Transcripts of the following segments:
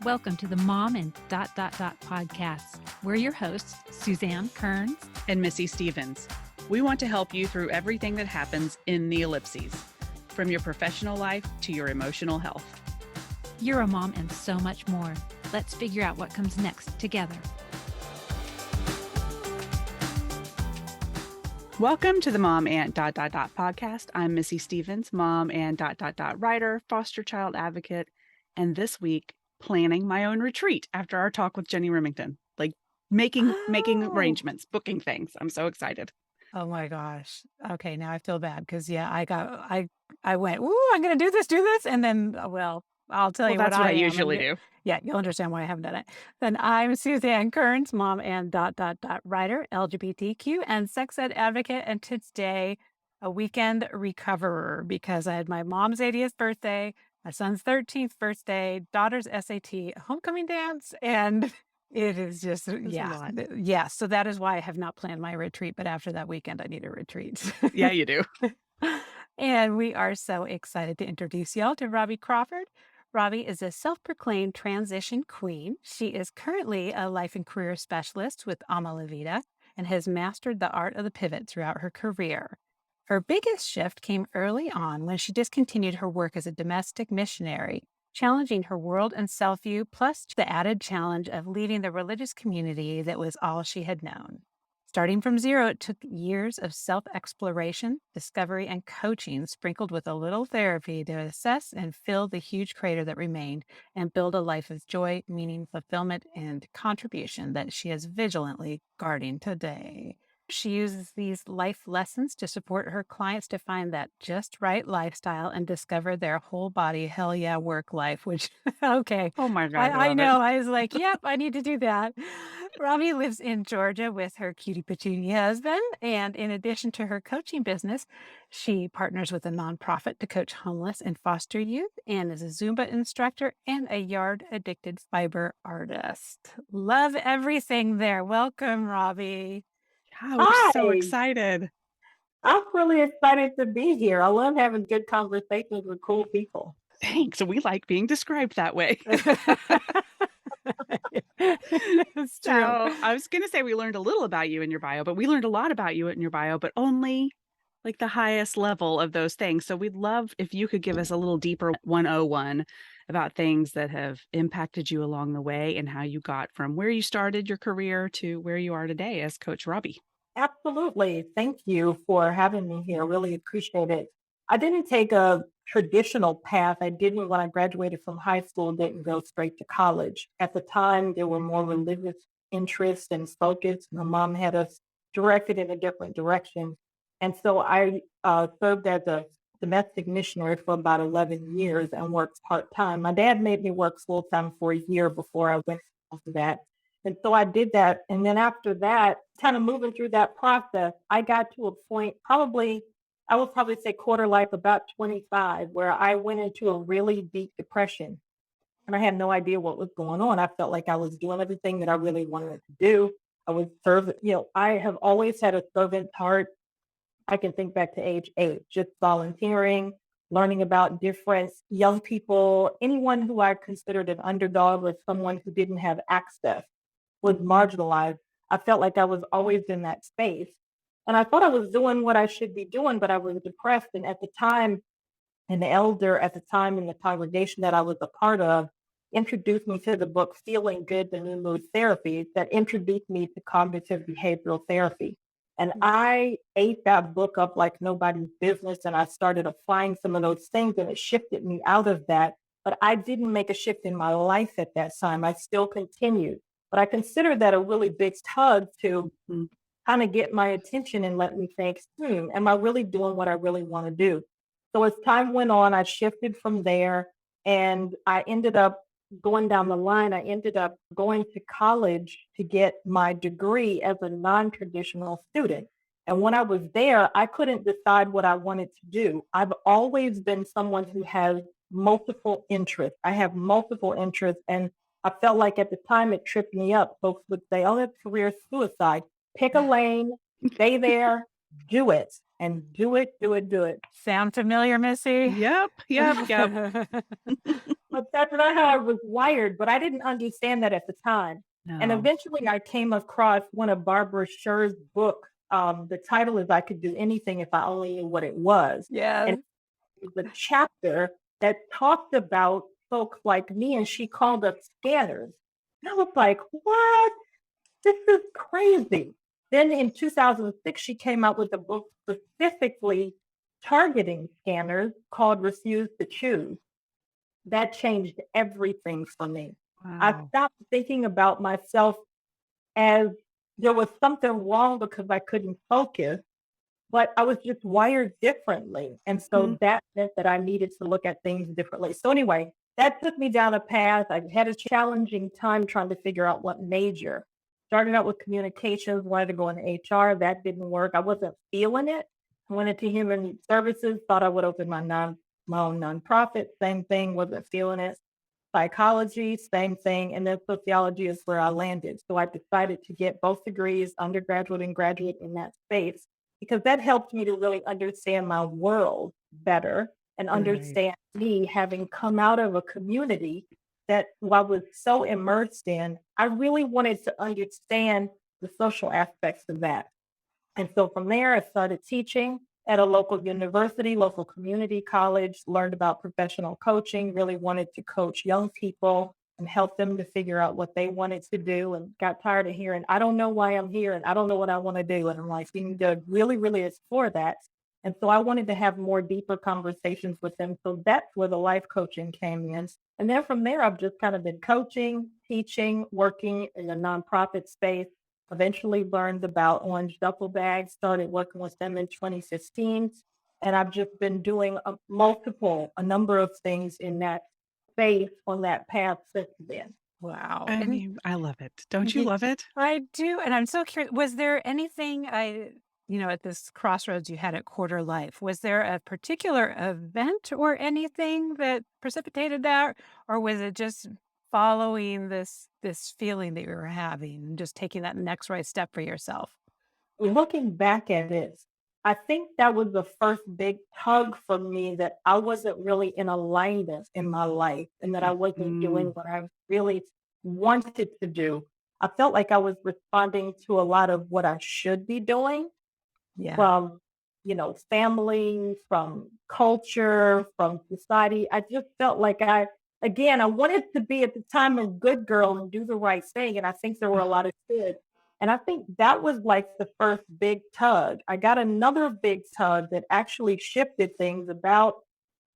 Welcome to the Mom and podcast. We're your hosts, Suzanne Kearns and Missy Stevens. We want to help you through everything that happens in the ellipses, from your professional life to your emotional health. You're a mom and so much more. Let's figure out what comes next together. Welcome to the Mom and podcast. I'm Missy Stevens, mom and writer, foster child advocate, and this week planning my own retreat after our talk with Jenny Remington, like making arrangements, booking things. I'm so excited. Oh my gosh. Okay, now I feel bad because I went, ooh, I'm gonna do this, and then I'll tell you that's what I am. usually do. Yeah, you'll understand why I haven't done it. Then I'm Suzanne Kearns, mom and writer, LGBTQ and sex ed advocate, and today a weekend recoverer because I had my mom's 80th birthday, my son's 13th birthday, daughter's SAT, homecoming dance, and it is just, yeah. So that is why I have not planned my retreat, but after that weekend, I need a retreat. Yeah, you do. And we are so excited to introduce y'all to Robbi Crawford. Robbi is a self-proclaimed transition queen. She is currently a life and career specialist with Ama La Vida and has mastered the art of the pivot throughout her career. Her biggest shift came early on when she discontinued her work as a domestic missionary, challenging her world and self-view, plus the added challenge of leaving the religious community that was all she had known. Starting from zero, it took years of self-exploration, discovery, and coaching, sprinkled with a little therapy to assess and fill the huge crater that remained and build a life of joy, meaning, fulfillment, and contribution that she is vigilantly guarding today. She uses these life lessons to support her clients to find that just right lifestyle and discover their whole body, hell yeah, work life, which, okay. Oh my God. I know. I was like, yep, I need to do that. Robbi lives in Georgia with her cutie patootie husband. And in addition to her coaching business, she partners with a nonprofit to coach homeless and foster youth and is a Zumba instructor and a yard addicted fiber artist. Love everything there. Welcome, Robbi. Yeah, we're so excited. I'm really excited to be here. I love having good conversations with cool people. Thanks. We like being described that way. It's true. So I was going to say we learned a little about you in your bio, but we learned a lot about you in your bio, but only like the highest level of those things. So we'd love if you could give us a little deeper 101 about things that have impacted you along the way and how you got from where you started your career to where you are today as Coach Robbi. Absolutely. Thank you for having me here. Really appreciate it. I didn't take a traditional path. I didn't, when I graduated from high school, didn't go straight to college. At the time, there were more religious interests and focus. My mom had us directed in a different direction. And so I served as a domestic missionary for about 11 years and worked part-time. My dad made me work full-time for a year before I went to that. And so I did that. And then after that, kind of moving through that process, I got to a point I would probably say quarter life, about 25, where I went into a really deep depression. And I had no idea what was going on. I felt like I was doing everything that I really wanted to do. I was serving, I have always had a servant heart. I can think back to age 8, just volunteering, learning about different young people, anyone who I considered an underdog or someone who didn't have access was marginalized. I felt like I was always in that space. And I thought I was doing what I should be doing, but I was depressed. And at the time, an elder at the time in the congregation that I was a part of introduced me to the book, Feeling Good, the New Mood Therapy, that introduced me to cognitive behavioral therapy. And I ate that book up like nobody's business. And I started applying some of those things and it shifted me out of that. But I didn't make a shift in my life at that time. I still continued. But I consider that a really big tug to kind of get my attention and let me think, am I really doing what I really want to do? So as time went on, I shifted from there and I ended up going down the line. I ended up going to college to get my degree as a non-traditional student. And when I was there, I couldn't decide what I wanted to do. I've always been someone who has multiple interests. I have multiple interests. And I felt like at the time it tripped me up. Folks would say, oh, that's career suicide. Pick a lane, stay there, do it. And do it. Sound familiar, Missy? Yep. But that's not how I was wired, but I didn't understand that at the time. And No. eventually I came across one of Barbara Sher's books. The title is I Could Do Anything If I Only Knew What It Was. Yeah. And it was a chapter that talked about folks like me, and she called us scanners. And I was like, what? This is crazy. Then in 2006, she came out with a book specifically targeting scanners called Refuse to Choose. That changed everything for me. I Wow. stopped thinking about myself as there was something wrong because I couldn't focus, but I was just wired differently. And so Mhm. that meant that I needed to look at things differently. So anyway, that took me down a path. I had a challenging time trying to figure out what major. Started out with communications, wanted to go into HR. That didn't work. I wasn't feeling it. I went into human services, thought I would open my own nonprofit. Same thing, wasn't feeling it. Psychology, same thing. And then sociology is where I landed. So I decided to get both degrees, undergraduate and graduate in that space, because that helped me to really understand my world better and Right. understand me having come out of a community that I was so immersed in. I really wanted to understand the social aspects of that. And so from there, I started teaching at a local university, local community college, learned about professional coaching, really wanted to coach young people and help them to figure out what they wanted to do, and got tired of hearing, I don't know why I'm here and I don't know what I want to do. And I'm like, you need to really, really explore that. And so I wanted to have more deeper conversations with them. So that's where the life coaching came in. And then from there, I've just kind of been coaching, teaching, working in the nonprofit space. Eventually learned about orange duffel bags, started working with them in 2015. And I've just been doing a number of things in that space on that path since then. Wow. I And mean, I love it. Don't you Ye- love it? I do. And I'm so curious, was there anything at this crossroads you had at quarter life, was there a particular event or anything that precipitated that? Or was it just following this feeling that you were having and just taking that next right step for yourself? Looking back at it, I think that was the first big tug for me that I wasn't really in alignment in my life and that I wasn't doing Mm. what I really wanted to do. I felt like I was responding to a lot of what I should be doing Yeah. from, family, from culture, from society. I just felt like I wanted to be at the time a good girl and do the right thing. And I think there were a lot of kids. And I think that was like the first big tug. I got another big tug that actually shifted things about,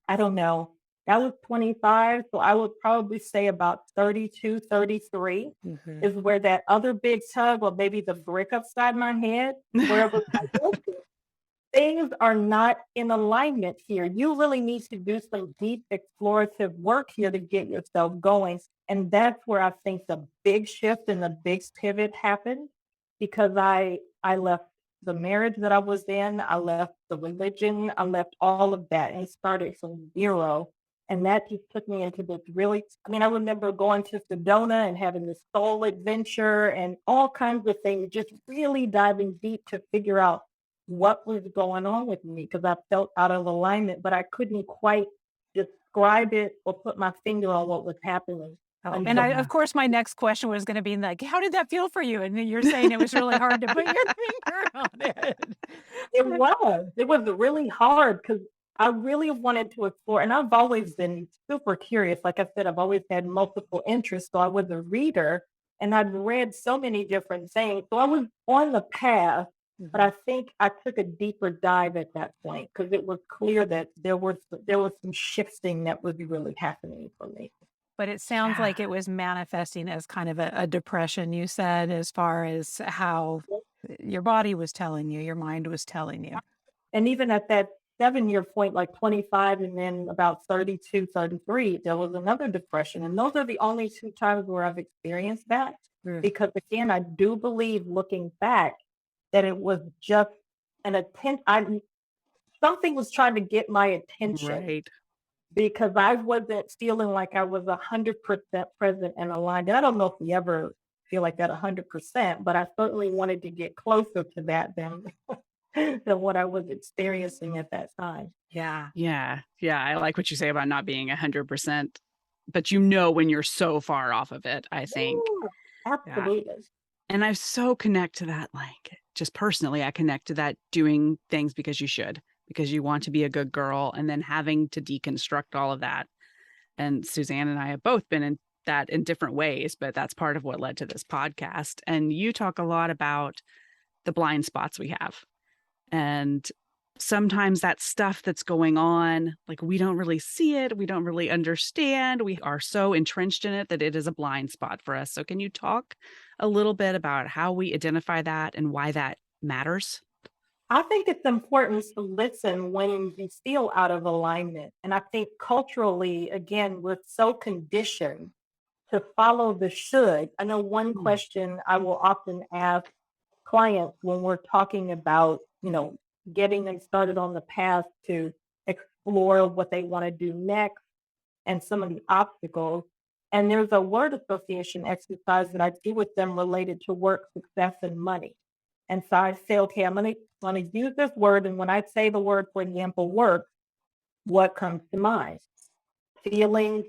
I don't know, that was 25. So I would probably say about 32, 33 Mhm. is where that other big tug, or maybe the brick upside my head, where it was like, "Listen, things are not in alignment here. You really need to do some deep explorative work here to get yourself going." And that's where I think the big shift and the big pivot happened, because I left the marriage that I was in, I left the religion, I left all of that and started from zero. And that just took me into this really, I mean, I remember going to Sedona and having this soul adventure and all kinds of things, just really diving deep to figure out what was going on with me, because I felt out of alignment, but I couldn't quite describe it or put my finger on what was happening Oh, and until of course, my next question was gonna be like, "How did that feel for you?" And then you're saying it was really hard to put your finger on it. it was. It was really hard because I really wanted to explore, and I've always been super curious. Like I said, I've always had multiple interests. So I was a reader and I'd read so many different things. So I was on the path, but I Mhm. think I took a deeper dive at that point because it was clear that there was some shifting that was really happening for me. But it sounds Yeah. like it was manifesting as kind of a depression, you said, as far as how your body was telling you, your mind was telling you. And even at that 7-year point, like 25 and then about 32, 33, there was another depression. And those are the only two times where I've experienced that. Mm. Because again, I do believe looking back that it was just an attempt. Something was trying to get my attention Right. because I wasn't feeling like I was 100% present and aligned. And I don't know if we ever feel like that 100%, but I certainly wanted to get closer to that than what I was experiencing at that time. Yeah. Yeah. Yeah. I like what you say about not being 100%. but you know when you're so far off of it, I think. Ooh, absolutely. And I so connect to that, like, just personally, I connect to that doing things because you should, because you want to be a good girl, and then having to deconstruct all of that. And Suzanne and I have both been in that in different ways, but that's part of what led to this podcast. And you talk a lot about the blind spots we have. And sometimes that stuff that's going on, like we don't really see it, we don't really understand. We are so entrenched in it that it is a blind spot for us. So can you talk a little bit about how we identify that and why that matters? I think it's important to listen when you feel out of alignment. And I think culturally, again, we're so conditioned to follow the should. I know one Mm. question I will often ask clients when we're talking about, getting them started on the path to explore what they want to do next and some of the obstacles. And there's a word association exercise that I do with them related to work, success, and money. And so I say, okay, I'm gonna use this word. And when I say the word, for example, work, what comes to mind? Feelings,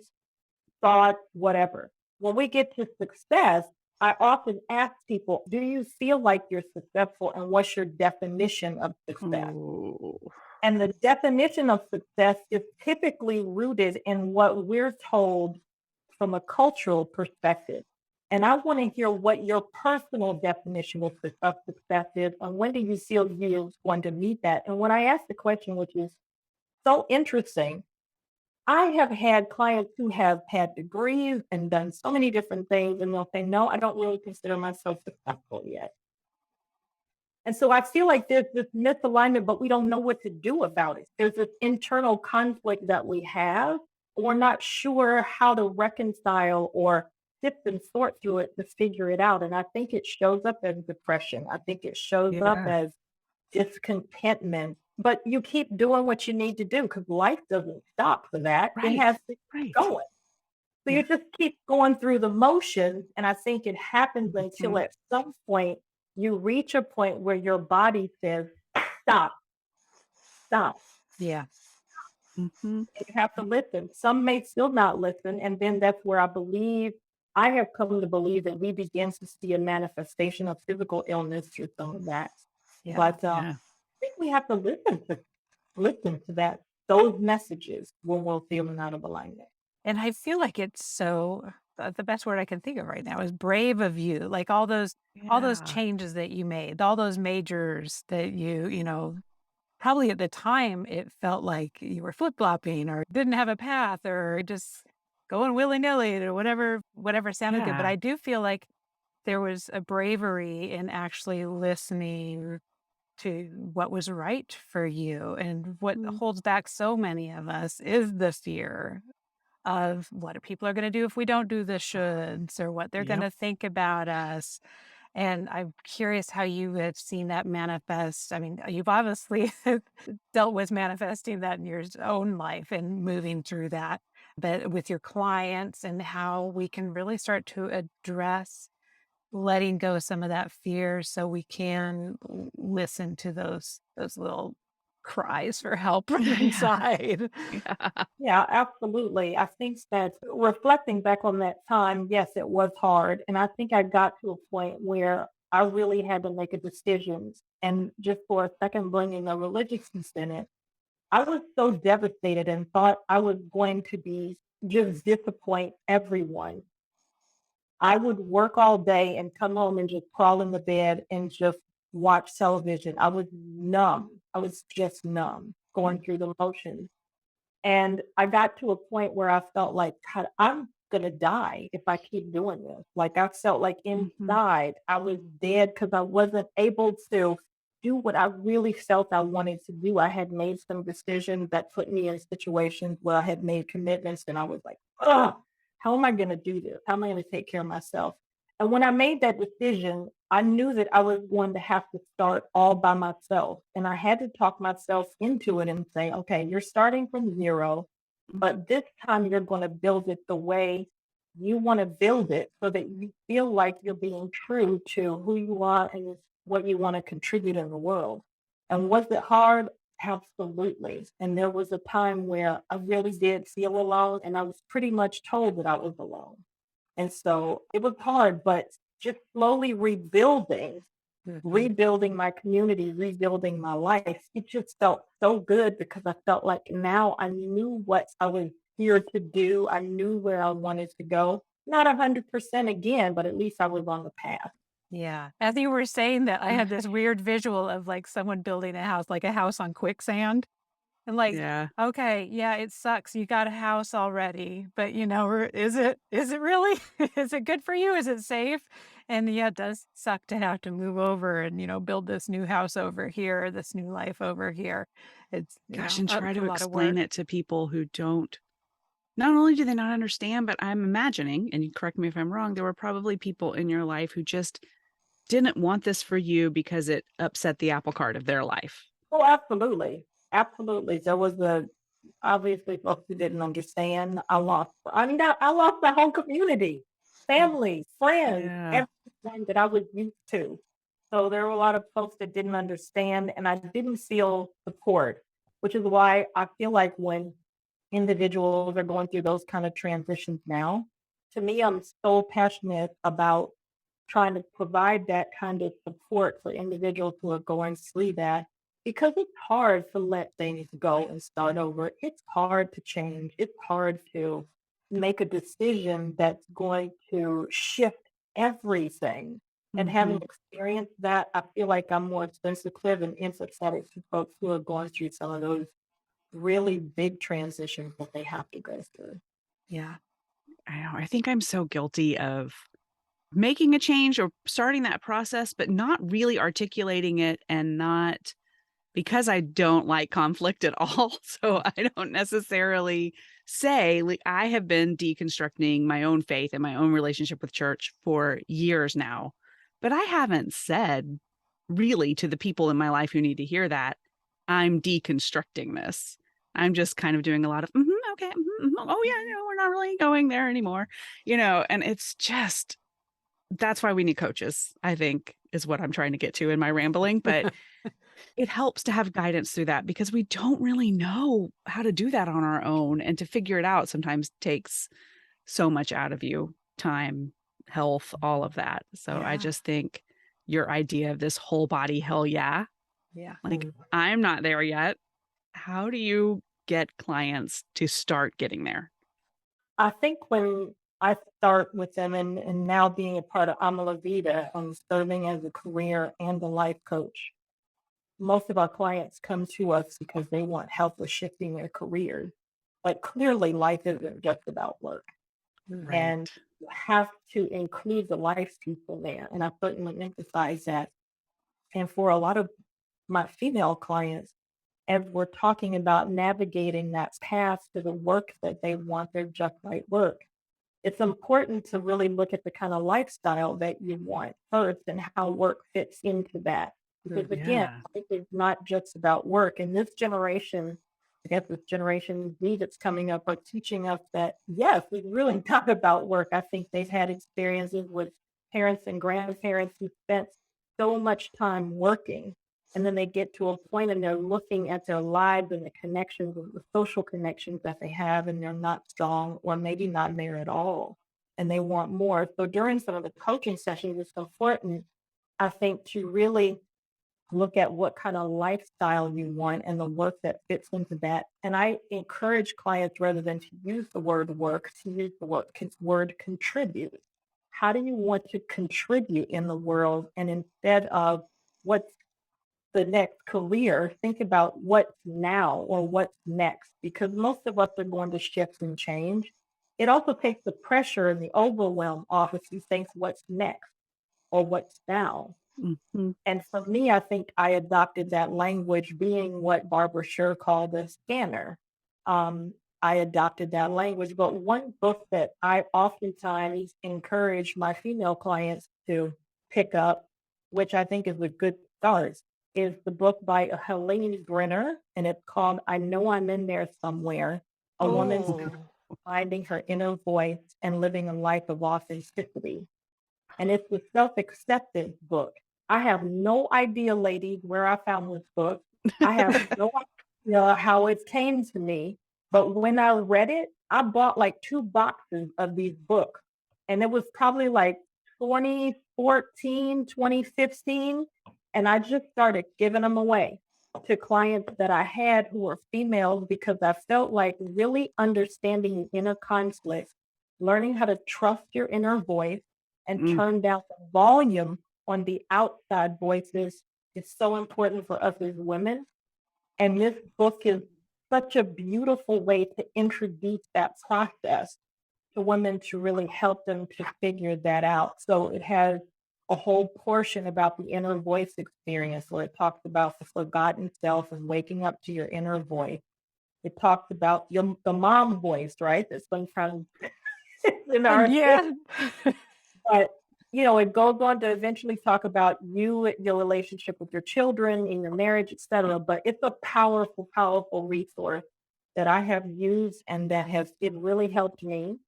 thoughts, whatever. When we get to success, I often ask people, do you feel like you're successful and what's your definition of success? Oh, And the definition of success is typically rooted in what we're told from a cultural perspective. And I want to hear what your personal definition of success is, and when do you feel you're going to meet that? And when I ask the question, which is so interesting, I have had clients who have had degrees and done so many different things, and they'll say, no, I don't really consider myself successful yet. And so I feel like there's this misalignment, but we don't know what to do about it. There's this internal conflict that we have. We're not sure how to reconcile or sift and sort through it to figure it out. And I think it shows up as depression. I think it shows up yeah. as discontentment. But you keep doing what you need to do because life doesn't stop for that. It Right. has to keep Right. going. So Yeah. you just keep going through the motions. And I think it happens until Mhm. at some point you reach a point where your body says, stop, stop. Yeah. Mhm. You have to listen. Some may still not listen. And then that's where I have come to believe that we begin to see a manifestation of physical illness through some of that. Yeah. But I Yeah. think we have to listen to that, those messages when we're feeling out of alignment. And I feel like it's so the best word I can think of right now is brave of you. Like all those Yeah. changes that you made, all those majors that you probably at the time it felt like you were flip-flopping or didn't have a path or just going willy-nilly or whatever sounded good. But Yeah. I do feel like there was a bravery in actually listening to what was right for you. And what Mm. holds back so many of us is the fear of what are people are going to do if we don't do the shoulds or what they're going Yep. to think about us. And I'm curious how you have seen that manifest. I mean, you've obviously dealt with manifesting that in your own life and moving through that, but with your clients and how we can really start to address letting go of some of that fear so we can listen to those little cries for help from Yeah. inside. Yeah. Yeah, absolutely. I think that reflecting back on that time, yes, it was hard. And I think I got to a point where I really had to make a decision. And just for a second, bringing a religious piece in it, I was so devastated and thought I was going to be just disappoint everyone. I would work all day and come home and just crawl in the bed and just watch television. I was numb. I was just numb, going through the motions. And I got to a point where I felt like, God, I'm going to die if I keep doing this. Like I felt like Mhm. inside I was dead because I wasn't able to do what I really felt I wanted to do. I had made some decisions that put me in situations where I had made commitments and I was like, oh, how am I going to do this? How am I going to take care of myself? And when I made that decision, I knew that I was going to have to start all by myself. And I had to talk myself into it and say, okay, you're starting from zero, but this time you're going to build it the way you want to build it so that you feel like you're being true to who you are and what you want to contribute in the world. And was it hard? Absolutely. And there was a time where I really did feel alone, and I was pretty much told that I was alone. And so it was hard, but just slowly Mhm. rebuilding my community, rebuilding my life, it just felt so good because I felt like now I knew what I was here to do. I knew where I wanted to go. Not 100% again, but at least I was on the path. Yeah. As you were saying that, I had this weird visual of like someone building a house, like a house on quicksand. And like, Yeah. okay, yeah, it sucks. You got a house already, but is it really? Is it good for you? Is it safe? And yeah, it does suck to have to move over and, build this new house over here, this new life over here. It's, Gosh, and try it's a to lot of explain work. it to people who don't. Not only do they not understand, but I'm imagining, and you correct me if I'm wrong, there were probably people in your life who just didn't want this for you because it upset the apple cart of their life. Oh, absolutely. Absolutely. There was obviously folks who didn't understand. I lost my whole community, family, friends, Yeah. everyone that I was used to. So there were a lot of folks that didn't understand, and I didn't feel support, which is why I feel like when individuals are going through those kind of transitions now, to me, I'm so passionate about trying to provide that kind of support for individuals who are going through that because it's hard to let things go and start over. It's hard to change. It's hard to make a decision that's going to shift everything. And having Mhm. experienced that, I feel like I'm more sensitive and empathetic to folks who are going through some of those really big transitions that they have to go through. Yeah. I know. I think I'm so guilty of making a change or starting that process, but not really articulating it and not because I don't like conflict at all. So I don't necessarily say, like, I have been deconstructing my own faith and my own relationship with church for years now, but I haven't said really to the people in my life who need to hear that I'm deconstructing this. I'm just kind of doing a lot of, okay, oh yeah, no, we're not really going there anymore, and it's just that's why we need coaches, I think, is what I'm trying to get to in my rambling. But it helps to have guidance through that because we don't really know how to do that on our own. And to figure it out sometimes takes so much out of you time, health, all of that. So I Yeah. just think your idea of this whole body, hell yeah, Yeah. like I'm not there yet. How do you get clients to start getting there? I think when I start with them and now being a part of Amala Vida and serving as a career and a life coach, most of our clients come to us because they want help with shifting their careers. But clearly, life isn't just about work. Mhm. And Right. you have to include the life people there. And I certainly emphasize that. And for a lot of my female clients, as we're talking about navigating that path to the work that they want, their just right work, it's important to really look at the kind of lifestyle that you want first and how work fits into that. Because Mhm. again, Yeah. life is not just about work. And this generation, I guess this generation Z that's coming up, are teaching us that yes, it's really not about work. I think they've had experiences with parents and grandparents who spent so much time working. And then they get to a point and they're looking at their lives and the connections, the social connections that they have, and they're not strong or maybe not there at all. And they want more. So during some of the coaching sessions, it's important, I think, to really look at what kind of lifestyle you want and the work that fits into that. And I encourage clients rather than to use the word work, to use the word contribute. How do you want to contribute in the world? And instead of what's the next career, think about what's now or what's next, because most of us are going to shift and change. It also takes the pressure and the overwhelm off if you think what's next or what's now. Mhm. And for me, I think I adopted that language, being what Barbara Sher called a scanner. I adopted that language. But one book that I oftentimes encourage my female clients to pick up, which I think is a good start, is the book by Helene Brenner, and it's called I Know I'm in There Somewhere, A Woman's Oh. Finding Her Inner Voice and Living a Life of Authenticity. And it's a self acceptance book. I have no idea, ladies, where I found this book. I have no idea how it came to me, but when I read it, I bought like 2 boxes of these books, and it was probably like 2014, 2015, and I just started giving them away to clients that I had who were females because I felt like really understanding inner conflict, learning how to trust your inner voice and Mm. turn down the volume on the outside voices is so important for us as women. And this book is such a beautiful way to introduce that process to women to really help them to figure that out. So it has a whole portion about the inner voice experience where it talks about the forgotten self and waking up to your inner voice. It talks about the mom voice, right? That's sometimes in our Yeah. but, it goes on to eventually talk about you, your relationship with your children, in your marriage, etc. But it's a powerful, powerful resource that I have used and it really helped me.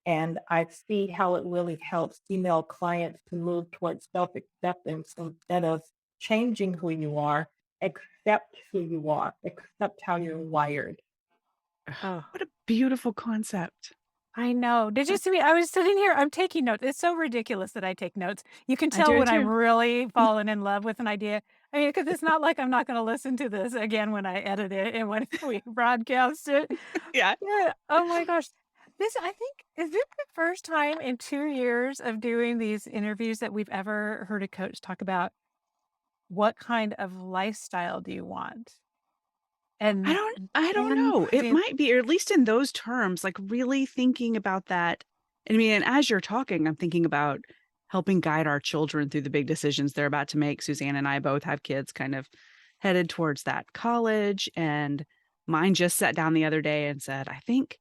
And I see how it really helps female clients to move towards self-acceptance instead of changing who you are, accept who you are, accept how you're wired. Oh, What a beautiful concept. I know. Did you see me? I was sitting here, I'm taking notes. It's so ridiculous that I take notes. You can I tell do it when I'm too. really fallen in love with an idea. I mean, because it's not like I'm not going to listen to this again when I edit it and when we broadcast it. Yeah. Yeah. Oh my gosh. I think, is this the first time in 2 years of doing these interviews that we've ever heard a coach talk about what kind of lifestyle do you want? And I don't then know. It putting, might be, or at least in those terms, like really thinking about that. I mean, and as you're talking, I'm thinking about helping guide our children through the big decisions they're about to make. Suzanne and I both have kids kind of headed towards that college. And mine just sat down the other day and said, I think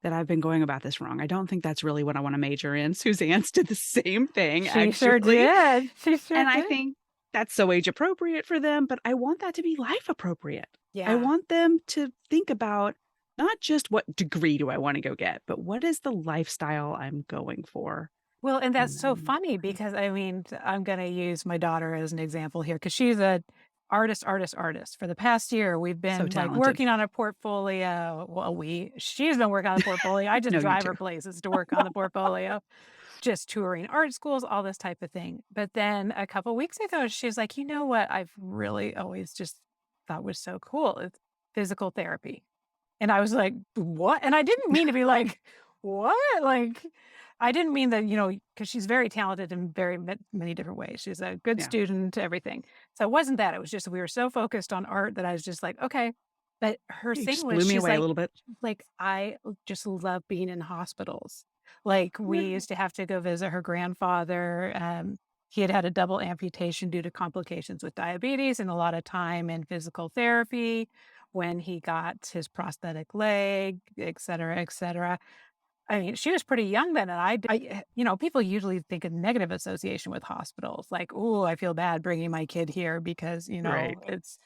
that I've been going about this wrong. I don't think that's really what I want to major in. Suzanne's did the same thing, she sure actually. did. She sure And I did. think that's so age appropriate for them, but I want that to be life appropriate. I Yeah. want them to think about not just what degree do I want to go get, but what is the lifestyle I'm going for? Well, and that's And so then, funny because I mean, I'm going to use my daughter as an example here because she's a artist. For the past year, we've so been like talented. working on a portfolio. She's been working on the portfolio. I just No, you drive too. her places to work on the portfolio, just touring art schools, all this type of thing. But then a couple weeks ago, she's like, you know what? I've really always just thought was so cool. It's physical therapy. And I was like, "What?" And I didn't mean to be like, "What?" Like, I didn't mean that, because she's very talented in very many different ways. She's a good Yeah. student, everything. So it wasn't that. It was just we were so focused on art that I was just like, "Okay." But her You thing just was blew me away a little bit. "I just love being in hospitals." Like, we Yeah. used to have to go visit her grandfather. He had had a double amputation due to complications with diabetes and a lot of time in physical therapy when he got his prosthetic leg, et cetera, et cetera. I mean, she was pretty young then, and people usually think a negative association with hospitals, like, "Oh, I feel bad bringing my kid here because, Right. it's."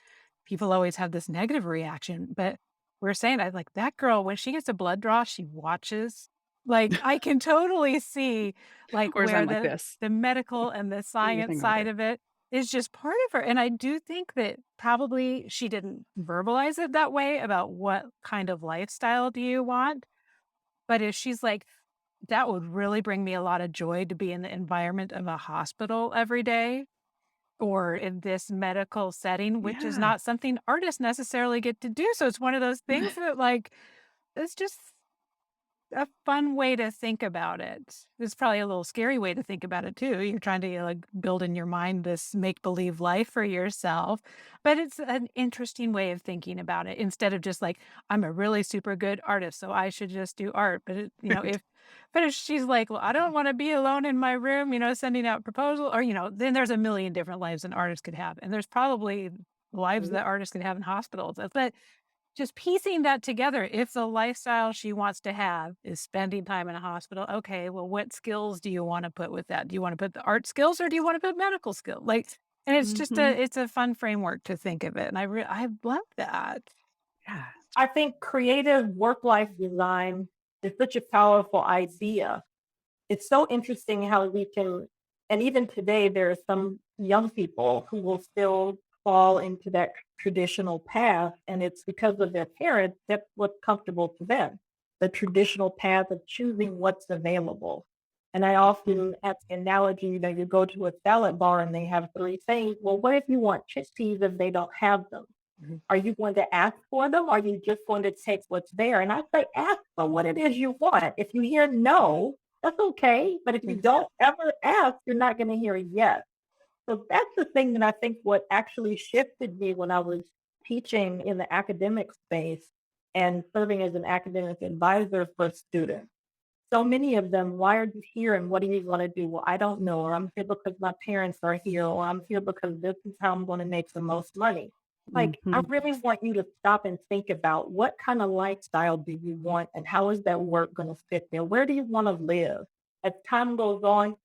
People always have this negative reaction, but we're saying I like that girl when she gets a blood draw, she watches. Like, I can totally see like Whereas where I'm like this. the medical and the Do your science thing over side there. of it is just part of her. And I do think that probably she didn't verbalize it that way about what kind of lifestyle do you want. But if she's like, that would really bring me a lot of joy to be in the environment of a hospital every day or in this medical setting, which is Yeah. not something artists necessarily get to do. So it's one of those things that like it's just a fun way to think about it. It's probably a little scary way to think about it too. You're trying to like build in your mind this make believe life for yourself, but it's an interesting way of thinking about it instead of just like I'm a really super good artist, so I should just do art. But if she's like, well, I don't want to be alone in my room, sending out proposal, or then there's a million different lives an artist could have, and there's probably lives that artists could have in hospitals. But just piecing that together, if the lifestyle she wants to have is spending time in a hospital, okay, well, what skills do you want to put with that? Do you want to put the art skills or do you want to put medical skill? Like, and it's just Hmm. it's a fun framework to think of it. And I love that. Yeah. I think creative work-life design is such a powerful idea. It's so interesting how we can, and even today, there are some young people who will still fall into that traditional path, and it's because of their parents, that's what's comfortable to them. The traditional path of choosing what's available. And I often have the analogy, you go to a salad bar and they have three things. Well, what if you want chickpeas if they don't have them? Mhm. Are you going to ask for them? Or are you just going to take what's there? And I say, ask for what it is you want. If you hear no, that's okay. But if you don't ever ask, you're not going to hear a yes. So that's the thing that I think what actually shifted me when I was teaching in the academic space and serving as an academic advisor for students. So many of them, why are you here and what do you want to do? Well, I don't know, or I'm here because my parents are here, or I'm here because this is how I'm going to make the most money. Like, I Mhm. really want you to stop and think about what kind of lifestyle do you want and how is that work going to fit there? Where do you want to live? As time goes on,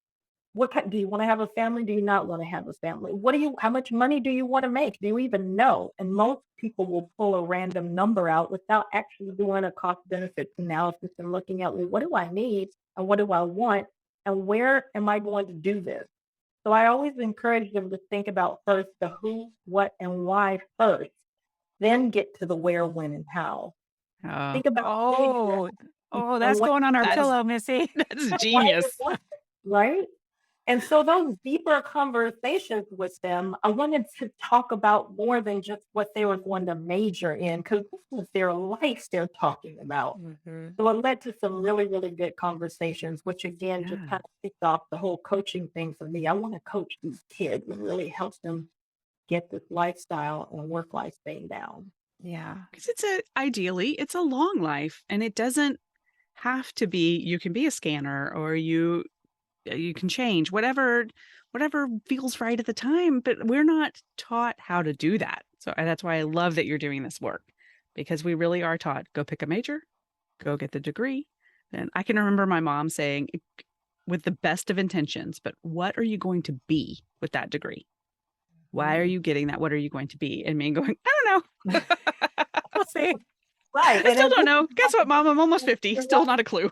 do you want to have a family? Do you not want to have a family? How much money do you want to make? Do you even know? And most people will pull a random number out without actually doing a cost benefit analysis and looking at, well, what do I need and what do I want and where am I going to do this? So I always encourage them to think about first the who, what, and why first, then get to the where, when, and how. Oh, Think about who you are Oh, and that's what going on our that's pillow, Missy. that's and why you genius. want it, right? And so those deeper conversations with them, I wanted to talk about more than just what they were going to major in, because this is their life they're talking about. Mhm. So it led to some really, really good conversations, which again just Yeah. kind of kicked off the whole coaching thing for me. I want to coach these kids and really help them get this lifestyle and work life thing down. Yeah. Because ideally, it's a long life and it doesn't have to be, you can be a scanner or you can change whatever feels right at the time, but we're not taught how to do that. So that's why I love that you're doing this work because we really are taught go pick a major, go get the degree. And I can remember my mom saying with the best of intentions, but what are you going to be with that degree? Why are you getting that? What are you going to be? And me going, I don't know. We'll see. Right. I And still it don't know. Guess what, Mom? I'm almost 50. Still not a clue.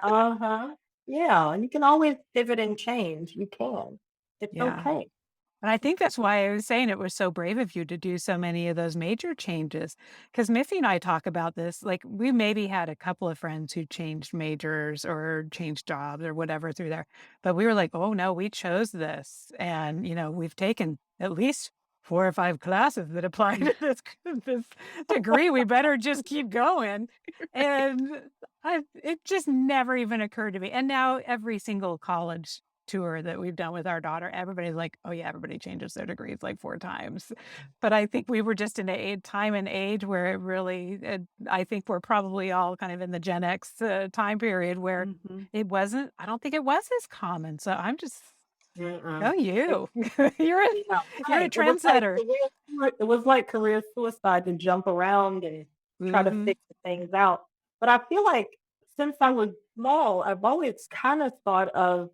uh-huh. Yeah. And you can always pivot and change. You can. It's Yeah. okay. And I think that's why I was saying it was so brave of you to do so many of those major changes. Because Missy and I talk about this. Like, we maybe had a couple of friends who changed majors or changed jobs or whatever through there. But we were like, oh, no, we chose this. And, we've taken at least 4 or 5 classes that apply to this degree. We better just keep going. And it just never even occurred to me. And now every single college tour that we've done with our daughter, everybody's like, "Oh, yeah, everybody changes their degrees like 4 times." But I think we were just in a time and age where it really I think we're probably all kind of in the Gen X, time period where Mhm. I don't think it was as common, so I'm just go Mm-mm. you. You're a Yeah, you're a right. trendsetter. It was like career suicide to jump around and try to Mhm. fix things out. But I feel like since I was small, I've always kind of thought of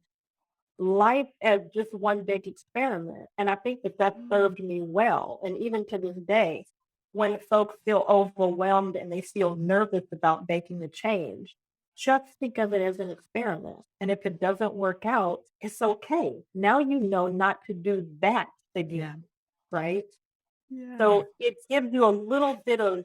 life as just one big experiment. And I think that served me well. And even to this day, when folks feel overwhelmed and they feel nervous about making a change, just think of it as an experiment. And if it doesn't work out, it's okay. Now you know not to do that again, right? Yeah. So it gives you a little bit of,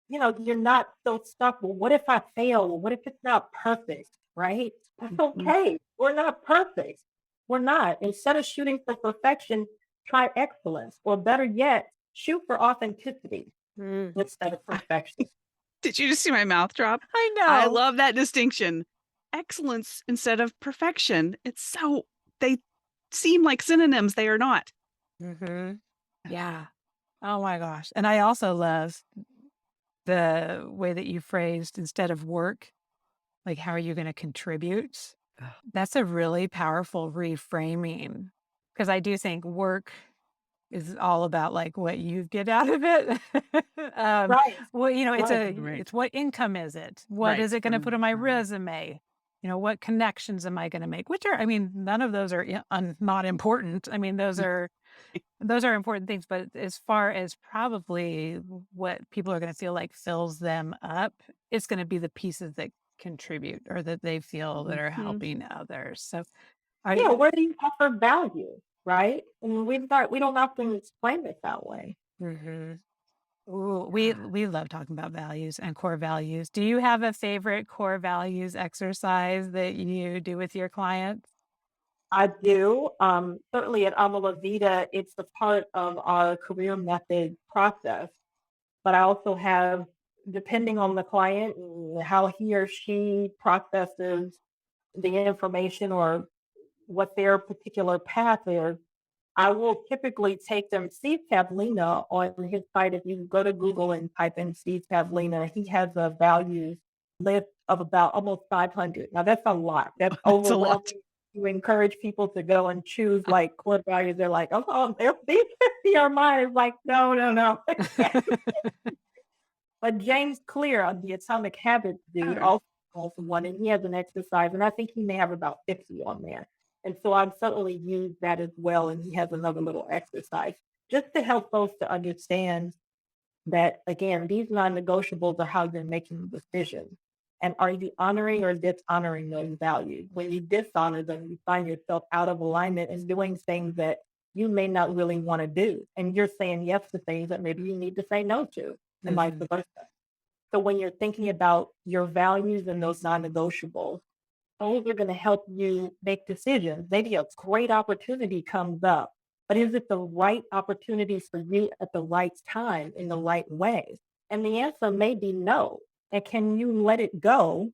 you're not so stuck. Well, what if I fail? Well, what if it's not perfect? Right? That's Mhm. okay. We're not perfect. We're not. Instead of shooting for perfection, try excellence. Or better yet, shoot for authenticity Mm. instead of perfection. Did you just see my mouth drop? I I know. love that distinction. Excellence instead of perfection. They seem like synonyms. They are not. Mhm. Yeah. Oh my gosh. And I also love the way that you phrased instead of work, like, how are you gonna contribute? Ugh. That's a really powerful reframing because I do think work is all about, like, what you get out of it. Um, Right. well, Right. Right. it's what income is it? What Right. is it gonna put on my resume? What connections am I gonna make? Which are I mean, none of those are not important. I mean, those are important things, but as far as probably what people are gonna feel like fills them up, it's gonna be the pieces that contribute or that they feel that are Mhm. helping others. So Yeah. I Where do you offer value? right? And we don't often explain it that way. Hmm. Ooh, we Yeah. we love talking about values and core values. Do you have a favorite core values exercise that you do with your clients? I do. Certainly at Amala Vita, it's a part of our career method process. But I also have, depending on the client and how he or she processes the information or what their particular path is, I will typically take them. Steve Pavlina on his site, if you go to Google and type in Steve Pavlina, he has a values list of about almost 500. Now, that's a lot. That's It's a lot. overwhelming. You encourage people to go and choose like core values. They're like, oh, these 50 are mine. It's like, no, no, no. But James Clear, the Atomic Habits dude, Oh, also has one, and he has an exercise, and I think he may have about 50 on there. And so I've certainly used that as well, and he has another little exercise just to help folks to understand that, again, these non-negotiables are how you're making decisions. And are you honoring or dishonoring those values? When you dishonor them, you find yourself out of alignment and doing things that you may not really want to do. And you're saying yes to things that maybe you need to say no to, and vice Mhm. versa. So when you're thinking about your values and those non-negotiables, those are going to help you make decisions. Maybe a great opportunity comes up, but is it the right opportunity for you at the right time in the right way? And the answer may be no. And can you let it go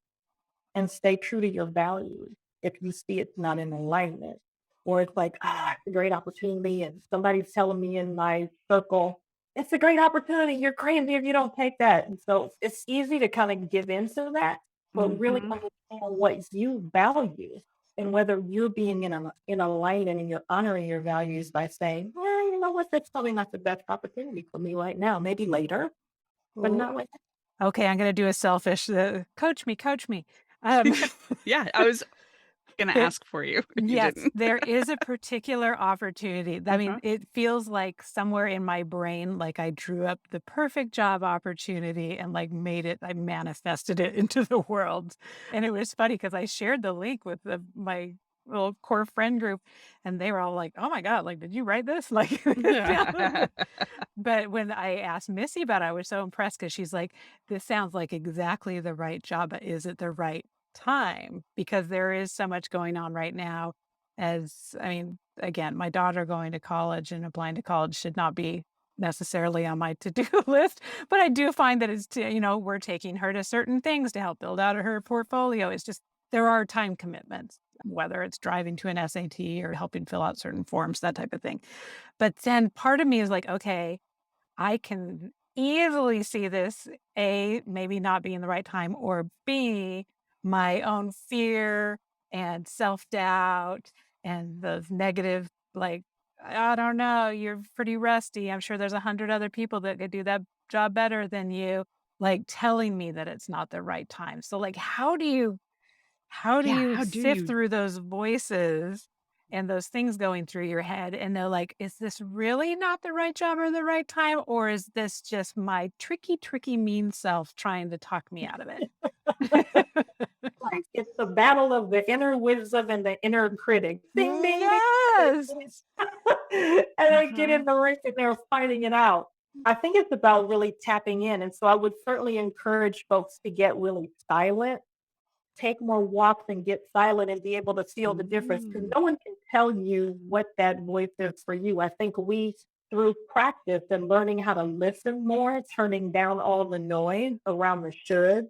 and stay true to your values if you see it's not in alignment? Or it's like, it's a great opportunity, and somebody's telling me in my circle, it's a great opportunity. You're crazy if you don't take that. And so it's easy to kind of give into that, but really mhm. understand what you value and whether you're being in alignment and you're honoring your values by saying, well, you know what, that's probably not the best opportunity for me right now. Maybe later, but Ooh, not right okay, I'm gonna do a selfish, coach me, coach me. Um, Yeah, I was gonna there ask for you. You Yes, didn't. there is a particular opportunity. I mean, Uh-huh. it feels like somewhere in my brain, like I drew up the perfect job opportunity and like I manifested it into the world. And it was funny because I shared the link with my little core friend group and they were all like, oh my God, like, did you write this? Like, but when I asked Missy about it, I was so impressed because she's like, this sounds like exactly the right job, but is it the right time? Because there is so much going on right now. I mean, again, my daughter going to college and applying to college should not be necessarily on my to-do list, but I do find that we're taking her to certain things to help build out her portfolio. It's just there are time commitments, whether it's driving to an SAT or helping fill out certain forms, that type of thing. But then part of me is like, okay, I can easily see this, A, maybe not being the right time, or B, my own fear and self-doubt and those negative, like, I don't know, you're pretty rusty. I'm sure there's 100 other people that could do that job better than you, like telling me that it's not the right time. So like how do Yeah, you how do sift you through those voices and those things going through your head and they're like, is this really not the right job or the right time? Or is this just my tricky, tricky, mean self trying to talk me out of it? like it's the battle of the inner wisdom and the inner critic. Ding, ding, ding. Yes. And they get Uh-huh. in the ring and they're fighting it out. I think it's about really tapping in. And so I would certainly encourage folks to get really silent, take more walks and get silent and be able to feel the difference because Ooh. no one can tell you what that voice is for you. I think we, through practice and learning how to listen more, turning down all the noise around the should,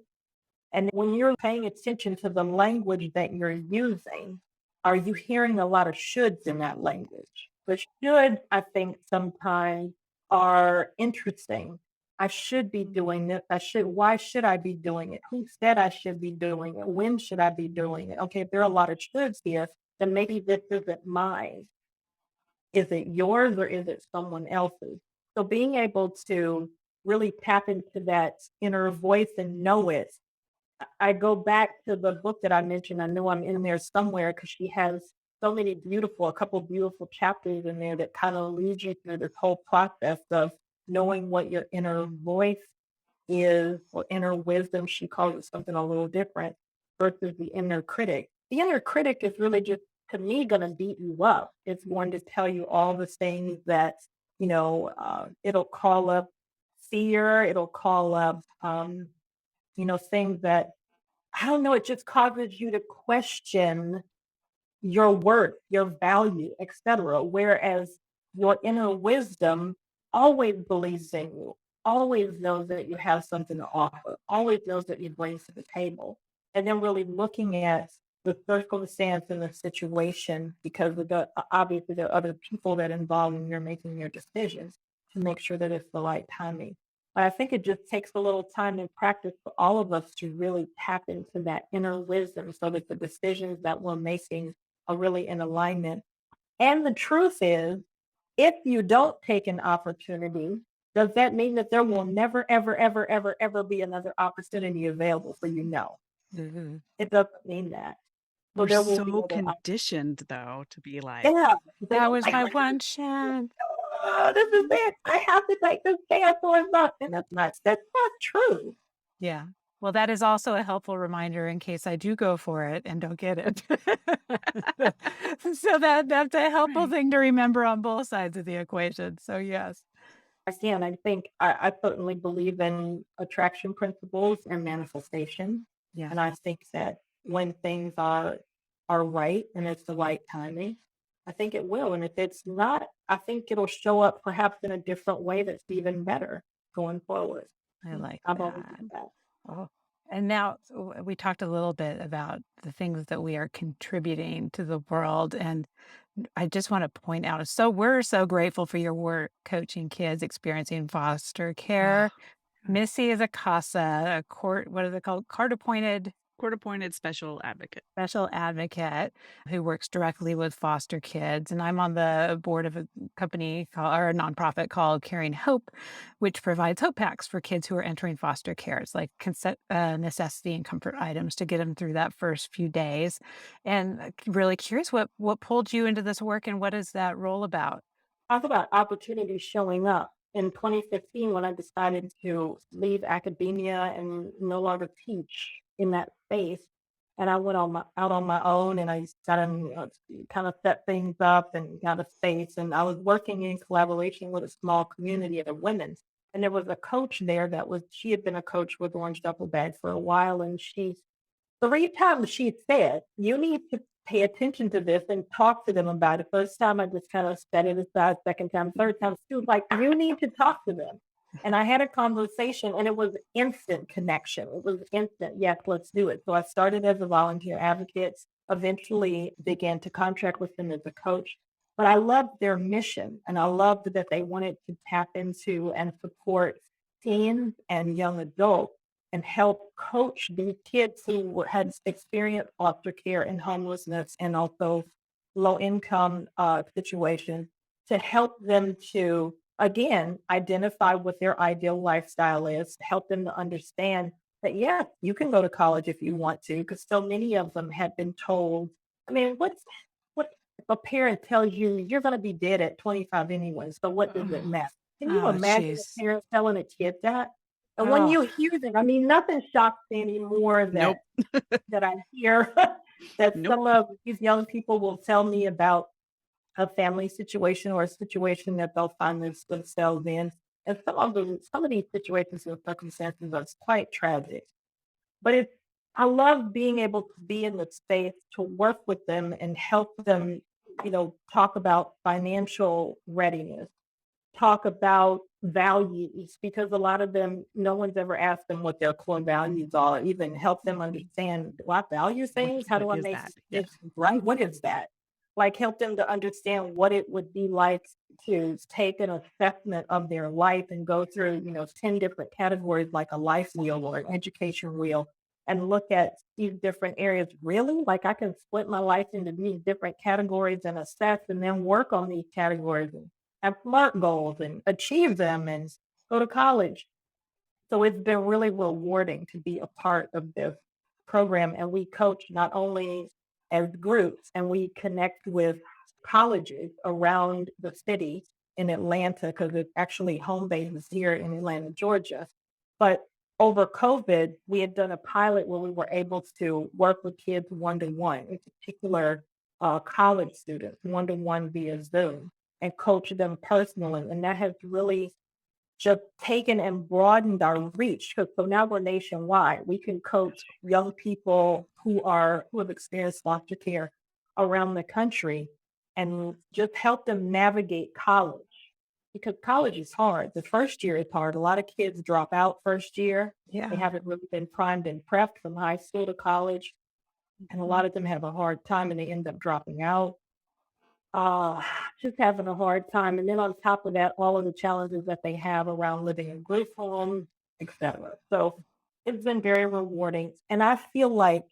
and when you're paying attention to the language that you're using, are you hearing a lot of shoulds in that language? The should, I think, sometimes are interesting. I should be doing this. Why should I be doing it? Who said I should be doing it? When should I be doing it? Okay, if there are a lot of shoulds here, then maybe this isn't mine. Is it yours or is it someone else's? So being able to really tap into that inner voice and know it. I go back to the book that I mentioned. I know I'm in there somewhere because she has a couple beautiful chapters in there that kind of lead you through this whole process of knowing what your inner voice is or inner wisdom. She calls it something a little different versus the inner critic. The inner critic is really just to me, going to beat you up. It's going to tell you all the things that, it'll call up fear. It'll call up, things that, I don't know, it just causes you to question your worth, your value, etc. Whereas your inner wisdom always believes in you, always knows that you have something to offer, always knows that you bring to the table. And then really looking at the circumstance and the situation, because of obviously there are other people that involved when you're making your decisions to make sure that it's the right timing. But I think it just takes a little time and practice for all of us to really tap into that inner wisdom so that the decisions that we're making are really in alignment. And the truth is, if you don't take an opportunity, does that mean that there will never, ever, ever, ever, ever be another opportunity available for you? No, Mhm. it doesn't mean that. So We're there will be so other conditioned though to be like, yeah, That was like, my one chance. oh, this is it. I have to take this chance or it's not. And that's not true. Yeah. Well, that is also a helpful reminder in case I do go for it and don't get it. So that's a helpful right. thing to remember on both sides of the equation. So yes. Again, I think I certainly believe in attraction principles and manifestation. Yeah. And I think that when things are right and it's the right timing, I think it will. And if it's not, I think it'll show up perhaps in a different way that's even better going forward. I like I've always that. done that. Oh, and now we talked a little bit about the things that we are contributing to the world. And I just want to point out, so we're so grateful for your work coaching kids experiencing foster Oh, care. God. Missy is a CASA, a court, what is it called? Court appointed Court-appointed special advocate. special advocate who works directly with foster kids. And I'm on the board of a company or a nonprofit called Caring Hope, which provides hope packs for kids who are entering foster care. It's like necessity and comfort items to get them through that first few days. And really curious what pulled you into this work and what is that role about? Talk about opportunities showing up. In 2015, when I decided to leave academia and no longer teach in that space, and I went out on my own, and I kind of kind of set things up and got a space, and I was working in collaboration with a small community of women. And there was a coach there she had been a coach with Orange Duffel Bag for a while, and she 3 times she said, "You need to pay attention to this and talk to them about it." First time, I just kind of set it aside. Second time, third time, she was like, "You need to talk to them." And I had a conversation, and it was instant connection. It was instant, "Yes, let's do it." So I started as a volunteer advocate, eventually began to contract with them as a coach. But I loved their mission, and I loved that they wanted to tap into and support teens and young adults and help coach these kids who had experienced foster care and homelessness and also low income situations, to help them to, again, identify what their ideal lifestyle is, help them to understand that, yeah, you can go to college if you want to, because so many of them had been told, I mean, what if a parent tells you you're going to be dead at 25 anyway, so what does it matter? Can you Oh, imagine a jeez. parent telling a kid that? And when Oh, you hear that, I mean, nothing shocks me anymore Nope. that I hear that Nope. some of these young people will tell me about a family situation or a situation that they'll find themselves in. And some of these situations and circumstances are quite tragic. But I love being able to be in the space to work with them and help them, talk about financial readiness, talk about values, because a lot of them, no one's ever asked them what their core values are, even help them understand, do I value things? How do I What is make that? Yeah. decisions right? What is that? Like help them to understand what it would be like to take an assessment of their life and go through, 10 different categories like a life wheel or an education wheel and look at these different areas. Really? Like I can split my life into these different categories and assess and then work on these categories and have SMART goals and achieve them and go to college. So it's been really rewarding to be a part of this program. And we coach not only as groups, and we connect with colleges around the city in Atlanta, because it's actually home base is here in Atlanta, Georgia. But over COVID, we had done a pilot where we were able to work with kids one to one. In particular, college students one-to-one via Zoom and coach them personally. And that has really just taken and broadened our reach. So now we're nationwide. We can coach young people who have experienced foster care around the country and just help them navigate college because college is hard. The first year is hard. A lot of kids drop out first year. They Yeah. haven't really been primed and prepped from high school to college, and a lot of them have a hard time and they end up dropping out. Uh, just having a hard time. And then on top of that, all of the challenges that they have around living in group homes, etc. So it's been very rewarding. And I feel like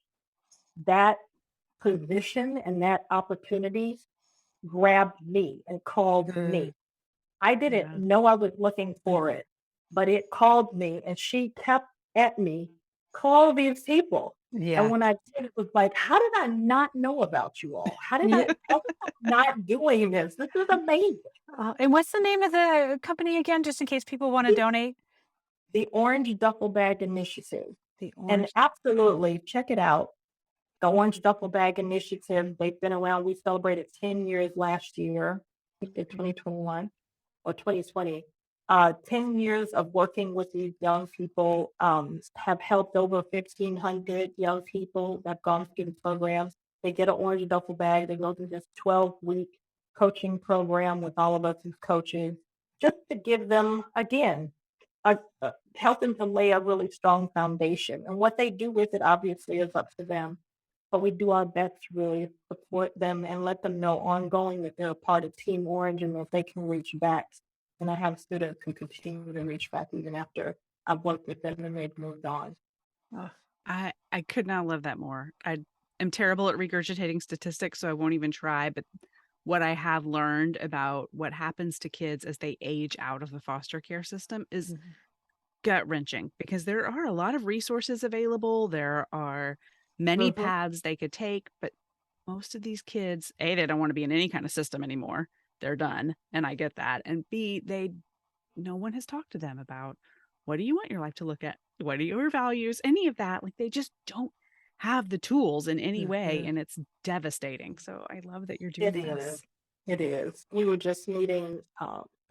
that position and that opportunity grabbed me and called Mm. me. I didn't Yeah. know I was looking for it, but it called me and she kept at me, call these people. Yeah. And when I did, it was like, how did I not know about you all? How did Yeah. I not doing this? This is amazing. And what's the name of the company again, just in case people want to donate? The Orange Duffel Bag Initiative. The And orange. absolutely check it out. The Orange Duffel Bag Initiative, they've been around. We celebrated 10 years last year, I think in 2021 or 2020. 10 years of working with these young people have helped over 1,500 young people that have gone through the programs. They get an orange duffel bag. They go through this 12-week coaching program with all of us as coaches, just to give them, again, help them to lay a really strong foundation. And what they do with it, obviously, is up to them. But we do our best to really support them and let them know ongoing that they're a part of Team Orange and that they can reach back. And I have students who continue to reach back even after I've worked with them and they've moved on. Oh, I could not love that more. I am terrible at regurgitating statistics, so I won't even try. But what I have learned about what happens to kids as they age out of the foster care system is mhm. gut wrenching because there are a lot of resources available. There are many Mhm. paths they could take, but most of these kids, A, they don't want to be in any kind of system anymore. They're done. And I get that. And B, no one has talked to them about what do you want your life to look at? What are your values? Any of that. Like they just don't have the tools in any way. Mhm. And it's devastating. So I love that you're It doing this. is. It is. We were just meeting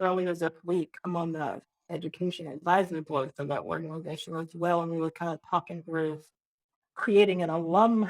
earlier this week. I'm on the education advisory board for that organization as well. And we were kind of talking through creating an alum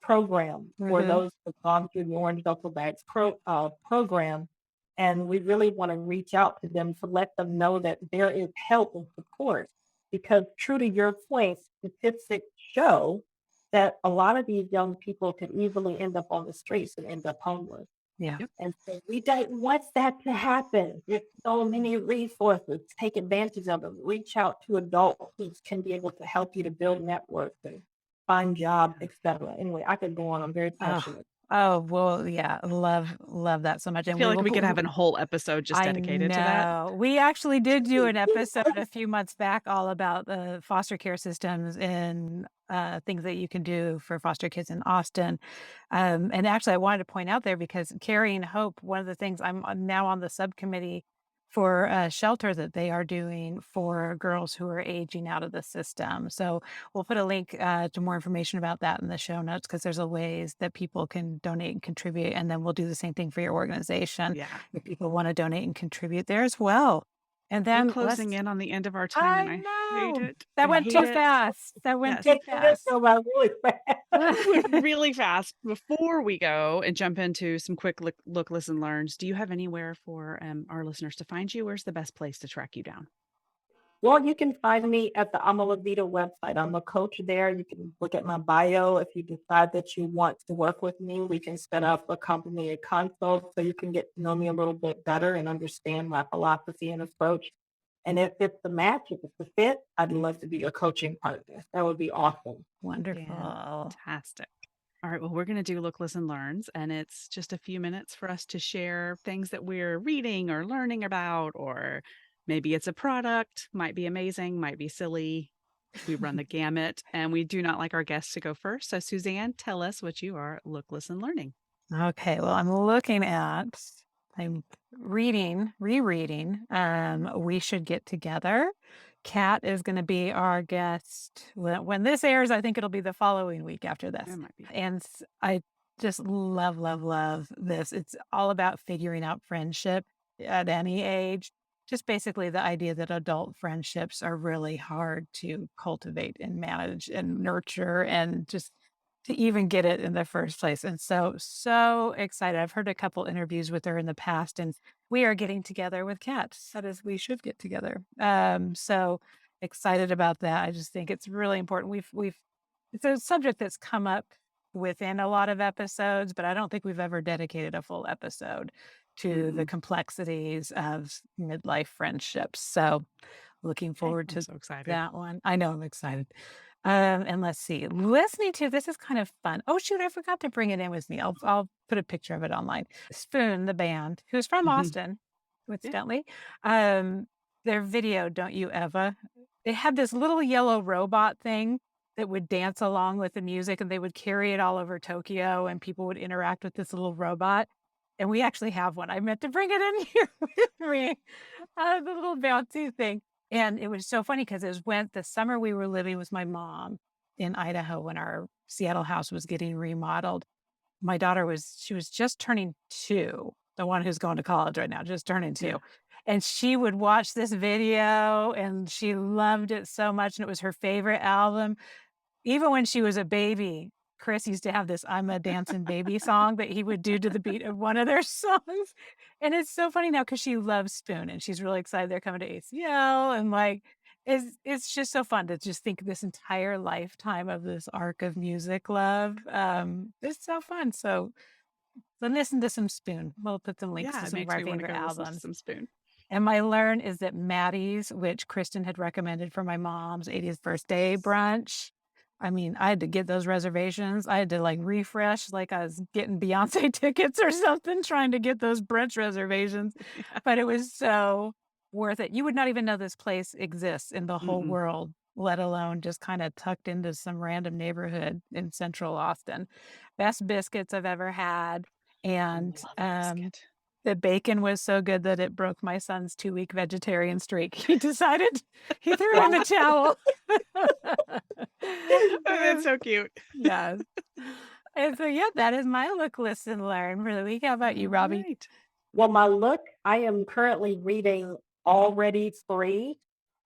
program for Mhm. those who've gone through the Orange Duffel Bags program. And we really want to reach out to them to let them know that there is help and support. Because true to your point, statistics show that a lot of these young people could easily end up on the streets and end up homeless. Yeah. Yep. And so we don't want that to happen. There's so many resources. Take advantage of them. Reach out to adults who can be able to help you to build networks and find jobs, etc. Anyway, I could go on. I'm very Oh, passionate. well, yeah. Love that so much. I And feel we like will we could put, have a whole episode just I dedicated to that. know. We actually did do an episode a few months back all about the foster care systems and things that you can do for foster kids in Austin. And actually, I wanted to point out there because Carrying Hope, one of the things I'm now on the subcommittee for a shelter that they are doing for girls who are aging out of the system. So we'll put a link to more information about that in the show notes because there's a ways that people can donate and contribute. And then we'll do the same thing for your organization Yeah. if people want to donate and contribute there as well. And We're then closing in on the end of our time I and I hate know it. that I went hate too it. fast. That went Yes. too fast. So I really It went really fast. Before we go and jump into some quick look, listen, learns, do you have anywhere for our listeners to find you? Where's the best place to track you down? Well, you can find me at the Amalavita website. I'm a coach there. You can look at my bio. If you decide that you want to work with me, we can set up a company, a consult, so you can get to know me a little bit better and understand my philosophy and approach. And if it's a match, if it's a fit, I'd love to be your coaching partner. That would be awesome. Wonderful. Fantastic. All right. Well, we're going to do Look, Listen, Learns, and it's just a few minutes for us to share things that we're reading or learning about, or maybe it's a product, might be amazing, might be silly. We run the gamut, and we do not like our guests to go first. So, Suzanne, tell us what you are Look, Listen, Learning. Okay, well, I'm rereading, We Should Get Together. Kat is going to be our guest. When this airs, I think it'll be the following week after this. It might be. And I just love, love, love this. It's all about figuring out friendship at any age. Just basically the idea that adult friendships are really hard to cultivate and manage and nurture and just to even get it in the first place. And so, so excited. I've heard a couple interviews with her in the past, and we are getting together with cats. That is, we should get together. So excited about that. I just think it's really important. It's a subject that's come up within a lot of episodes, but I don't think we've ever dedicated a full episode to the Mm-mm. complexities of midlife friendships. So looking forward I'm to so excited. that one. I know I'm excited. And let's see, listening to this is kind of fun. Oh shoot, I forgot to bring it in with me. I'll put a picture of it online. Spoon, the band, who's from Mhm. Austin, Yeah. coincidentally. Um, their video, Don't You Ever, they had this little yellow robot thing that would dance along with the music, and they would carry it all over Tokyo, and people would interact with this little robot. And we actually have one. I meant to bring it in here with me, the little bouncy thing. And it was so funny because it was when the summer we were living with my mom in Idaho when our Seattle house was getting remodeled. My daughter she was just turning 2, the one who's going to college right now, just turning 2. Yeah. And she would watch this video and she loved it so much. And it was her favorite album. Even when she was a baby, Chris used to have this "I'm a Dancing Baby" song that he would do to the beat of one of their songs, and it's so funny now because she loves Spoon, and she's really excited they're coming to ACL, and, like, it's just so fun to just think this entire lifetime of this arc of music love, it's so fun, so listen to some Spoon. We'll put some links Yeah, to it some of makes our me want to favorite go listen to albums. some Spoon. And my learn is that Maddie's, which Kristen had recommended for my mom's 80th birthday brunch. I mean, I had to get those reservations. I had to like refresh like I was getting Beyonce tickets or something, trying to get those brunch reservations. Yeah. But it was so worth it. You would not even know this place exists in the whole Mm-mm. world, let alone just kind of tucked into some random neighborhood in central Austin. Best biscuits I've ever had. And Love a biscuit. the bacon was so good that it broke my son's 2-week vegetarian streak. He decided he threw in the towel. Oh, that's so cute. Yes. And so, yeah, that is my look, listen, learn for the week. How about you, All Robbie? right. Well, my look, I am currently reading Already Free: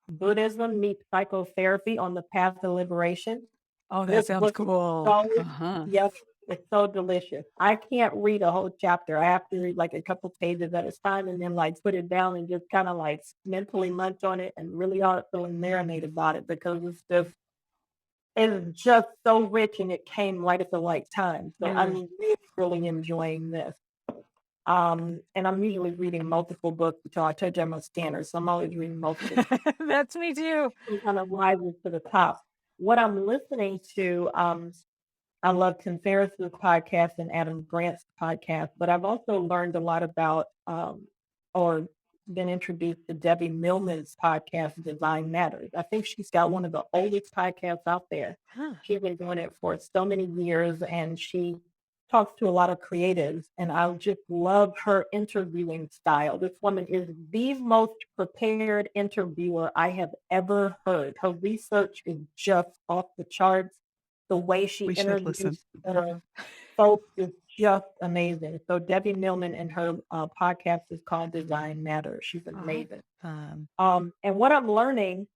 Buddhism Meets Psychotherapy on the Path to Liberation. Oh, that This sounds book is cool. so, Uh-huh. yes, it's so delicious. I can't read a whole chapter. I have to read like a couple pages at a time and then like put it down and just kind of like mentally munch on it and really also marinate about it because it's just so rich and it came right at the right time. So Mm. I'm really enjoying this. And I'm usually reading multiple books until I touch on my standards. So I'm always reading multiple books. That's me too. It kind of rises to the top. What I'm listening to, I love Tim Ferriss's podcast and Adam Grant's podcast, but I've also learned a lot about or been introduced to Debbie Millman's podcast, Design Matters. I think she's got one of the oldest podcasts out there. Huh. She's been doing it for so many years and she talks to a lot of creatives and I just love her interviewing style. This woman is the most prepared interviewer I have ever heard. Her research is just off the charts. The way she We should listen. interviews folks is just amazing. So Debbie Millman and her podcast is called Design Matters. She's amazing. And what I'm learning,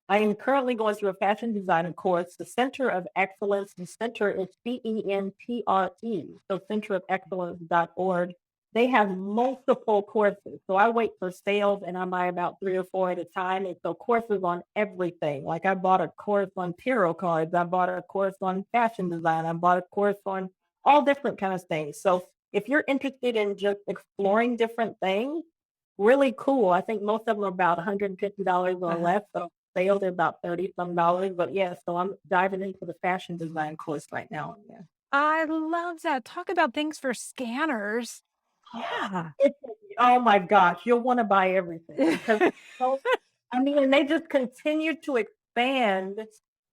I am currently going through a fashion designer course. The Center of Excellence, the center is CENTRE, so centerofexcellence.org. They have multiple courses. So I wait for sales and I buy about 3 or 4 at a time. And so courses on everything. Like I bought a course on tarot cards. I bought a course on fashion design. I bought a course on all different kinds of things. So if you're interested in just exploring different things, really cool. I think most of them are about $150 or less. So sales are about $30 some. But yeah, so I'm diving into the fashion design course right now. Yeah. I love that. Talk about things for scanners. Yeah. Oh my gosh, you'll want to buy everything because I mean, and they just continue to expand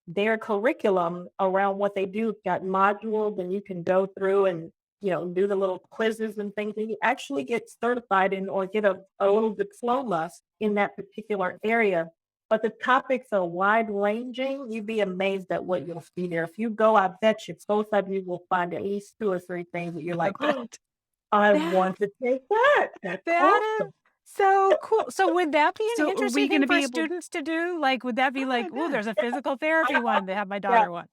their curriculum around what they do. It's got modules and you can go through and do the little quizzes and things, and you actually get certified in or get a little diploma in that particular area. but the topics are wide ranging. You'd be amazed at what you'll see there. If you go, I bet you both of you will find at least 2 or 3 things that you're I like, oh, bet. I That want to take that. That's that is awesome. so cool. So would that be an So are we interesting going thing to for be able? students to do? Like, would that be Oh, like, I oh, bet. there's a physical therapy one to have my Yeah. daughter watch?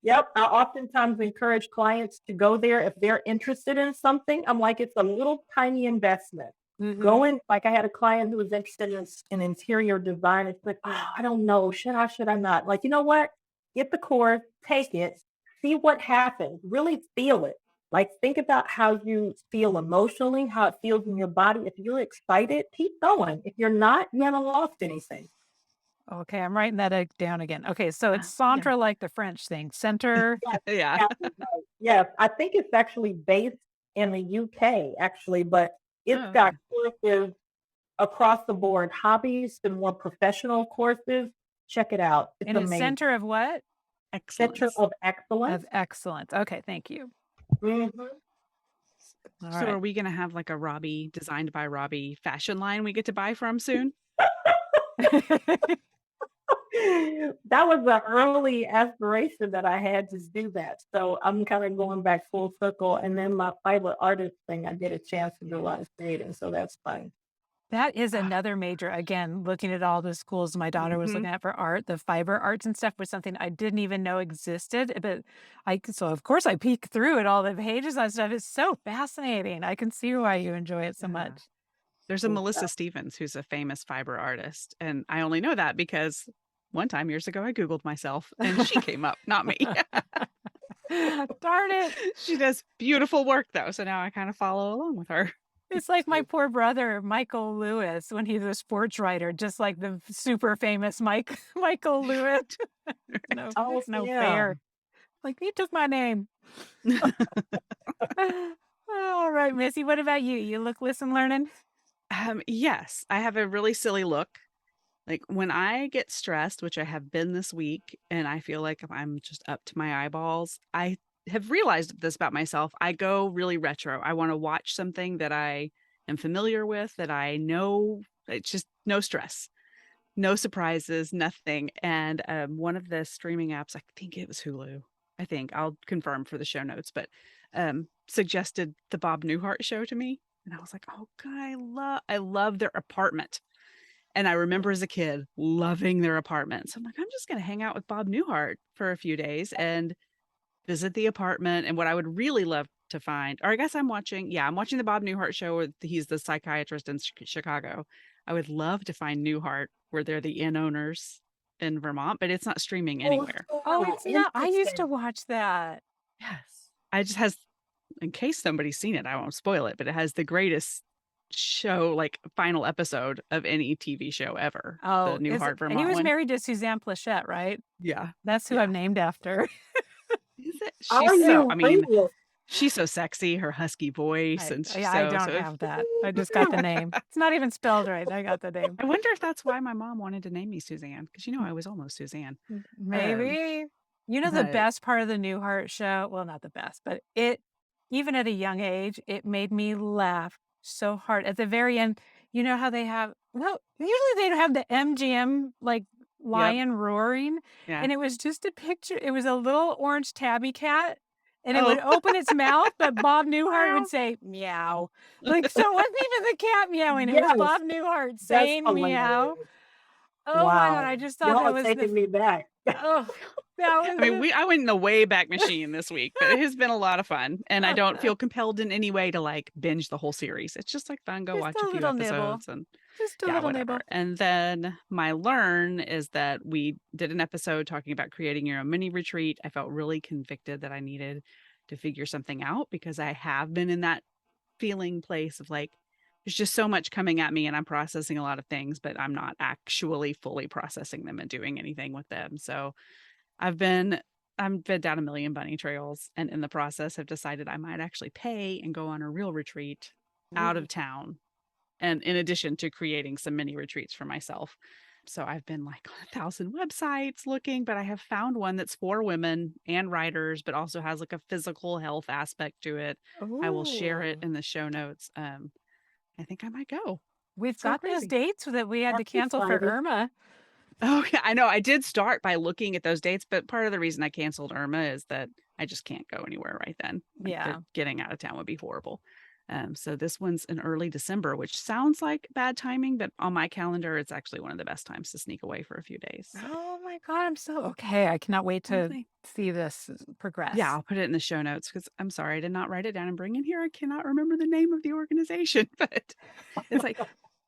Yep. I oftentimes encourage clients to go there if they're interested in something. I'm like, it's a little tiny investment. Mm-hmm. Go in, like I had a client who was interested in interior design. It's like, oh, I don't know. Should I not? Like, you know what? Get the course, take it, see what happens, really feel it. Like, think about how you feel emotionally, how it feels in your body. If you're excited, keep going. If you're not, you haven't lost anything. Okay, I'm writing that down again. Okay, so it's Yeah. centre like the French thing. Center. Yes, Yeah. absolutely right. Yes, I think it's actually based in the UK, actually, but it's Oh, got okay. courses across the board, hobbies and more professional courses. Check it out. It's And it's amazing. center of what? Center Excellence. of Excellence. Of excellence. Okay, thank you. Mhm. All So are right. we going to have like a Robbi designed by Robbi fashion line we get to buy from soon? That was the early aspiration that I had to do that. So I'm kind of going back full circle. And then my fiber artist thing, I get a chance to do a lot of creating. So that's fun. That is another major, again, looking at all the schools my daughter was Mhm. looking at for art, the fiber arts and stuff was something I didn't even know existed. But so of course I peek through at all the pages and stuff. It's so fascinating. I can see why you enjoy it so Yeah. much. There's a Melissa Stevens who's a famous fiber artist. And I only know that because one time years ago, I Googled myself and she came up, not me. Darn it. She does beautiful work though. So now I kind of follow along with her. It's like my poor brother, Michael Lewis, when he's a sports writer, just like the super famous Michael Lewis. No, Oh, it's no yeah. fair. Like, he took my name. All right, Missy, what about you? You look, listen, learning? Yes, I have a really silly look. Like when I get stressed, which I have been this week, and I feel like I'm just up to my eyeballs, I have realized this about myself. I go really retro. I want to watch something that I am familiar with, that I know. It's just no stress, no surprises, nothing. And one of the streaming apps, I think it was Hulu. I think I'll confirm for the show notes, but suggested the Bob Newhart show to me, and I was like, "Oh, God, I love their apartment." And I remember as a kid loving their apartment. So I'm like, I'm just going to hang out with Bob Newhart for a few days and visit the apartment. And what I would really love to find, or I guess I'm watching the Bob Newhart show where he's the psychiatrist in Chicago. I would love to find Newhart where they're the inn owners in Vermont, but it's not streaming anywhere. Oh, it's not. I used to Interesting. watch that. Yes. I just has, in case somebody's seen it, I won't spoil it, but it has the greatest show, like final episode of any TV show ever. Oh, The Newhart and he Vermont was one. married to Suzanne Plachette, right? Yeah. That's who Yeah. I'm named after. Is it? Are She's so, you I mean, real? she's so sexy, her husky voice, and she's I so, don't so if, have that. I just got the name. It's not even spelled right. I got the name. I wonder if that's why my mom wanted to name me Suzanne, because I was almost Suzanne. Maybe. You know, the But best part of the Newhart show, well, not the best, but even at a young age, it made me laugh so hard. At the very end, you know how they have, well, usually they don't have the MGM like yep, lion roaring. yeah. And it was just a picture. It was a little orange tabby cat. And it would Oh, open its mouth, but Bob Newhart wow. would say meow. Like, so it wasn't even the cat meowing. It was Yes, Bob Newhart that's saying meow. hilarious. Oh my God. Wow. I just thought Y'all that are was taking me back. oh, that was I mean, I went in the way back machine this week, but it has been a lot of fun, and I don't feel compelled in any way to like binge the whole series. It's just like fun, go just watch a a few little nibble. episodes, and Just a yeah, little whatever. nibble. And then my learn is that we did an episode talking about creating your own mini retreat. I felt really convicted that I needed to figure something out because I have been in that feeling place of like, there's just so much coming at me and I'm processing a lot of things, but I'm not actually fully processing them and doing anything with them. So I've been down a million bunny trails, and in the process have decided I might actually pay and go on a real retreat out Ooh. of town. And in addition to creating some mini retreats for myself. So I've been like on 1,000 websites looking, but I have found one that's for women and writers, but also has like a physical health aspect to it. I will share it Ooh. in the show notes. I think I might go. We've So got those crazy. dates that we had to That's cancel for exciting. Irma. Okay, I know. I did start by looking at those dates, but part of the reason I canceled Irma is that I just can't go anywhere right then. Like, Yeah. getting out of town would be horrible. So this one's in early December, which sounds like bad timing, but on my calendar, it's actually one of the best times to sneak away for a few days. So Oh my God, I'm so okay. I cannot wait to hopefully- see this progress. yeah, I'll put it in the show notes because I'm sorry I did not write it down and bring it here. I cannot remember the name of the organization, but it's like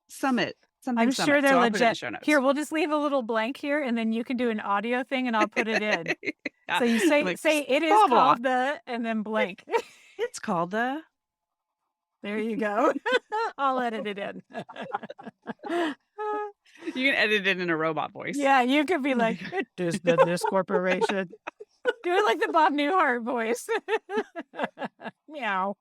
Summit. Something I'm Summit. sure they're So I'll put it in the legit. show notes. Here, we'll just leave a little blank here, and then you can do an audio thing, and I'll put it in. Yeah, So you say like, say it is blah, blah. called the, and then blank. It's called the. There you go. I'll edit it in. You can edit it in a robot voice. Yeah, you could be like, it is the this corporation. Do it like the Bob Newhart voice. Meow.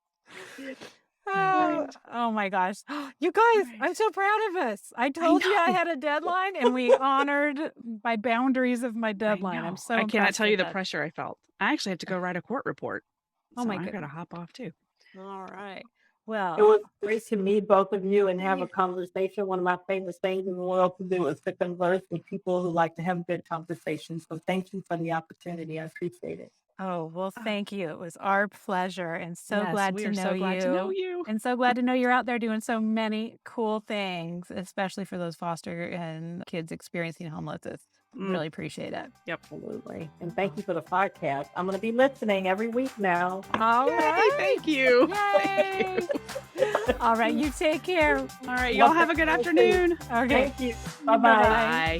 Oh, Right. oh my gosh. You guys, Right. I'm so proud of us. I told you I know. had a deadline and we honored my boundaries of my I deadline. know. I'm so I cannot impressed tell you with the that. pressure I felt. I actually have to go write a court report. Oh So my I gotta goodness. hop off too. All right. It Well, was great to meet both of you and have you. a conversation. One of my favorite things in the world to do is to converse with people who like to have good conversations. So thank you for the opportunity. I appreciate it. oh, well, Oh, thank you. It was our pleasure and so yes, glad we to are know so glad to know you. you. And so glad to know you're out there doing so many cool things, especially for those foster and kids experiencing homelessness. Mm, Really appreciate it. yep. Absolutely. And thank you for the podcast. I'm going to be listening every week now. All Yay, right. thank you. Yay. All right. You take care. All right, y'all have a good afternoon. Okay. Thank you. Bye-bye. Bye-bye. Bye.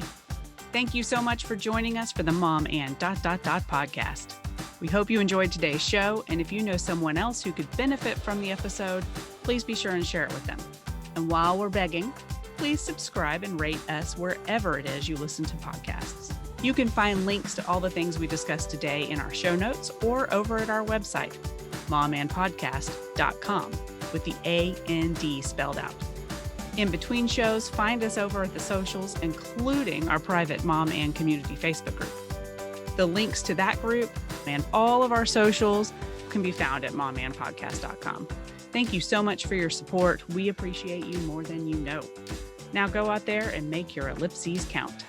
Thank you so much for joining us for the Mom and ... podcast. We hope you enjoyed today's show, and if you know someone else who could benefit from the episode, please be sure and share it with them. And while we're begging, please subscribe and rate us wherever it is you listen to podcasts. You can find links to all the things we discussed today in our show notes or over at our website, momandpodcast.com, with the A-N-D spelled out. In between shows, find us over at the socials, including our private Mom and Community Facebook group. The links to that group and all of our socials can be found at momandpodcast.com. Thank you so much for your support. We appreciate you more than you know. Now go out there and make your ellipses count.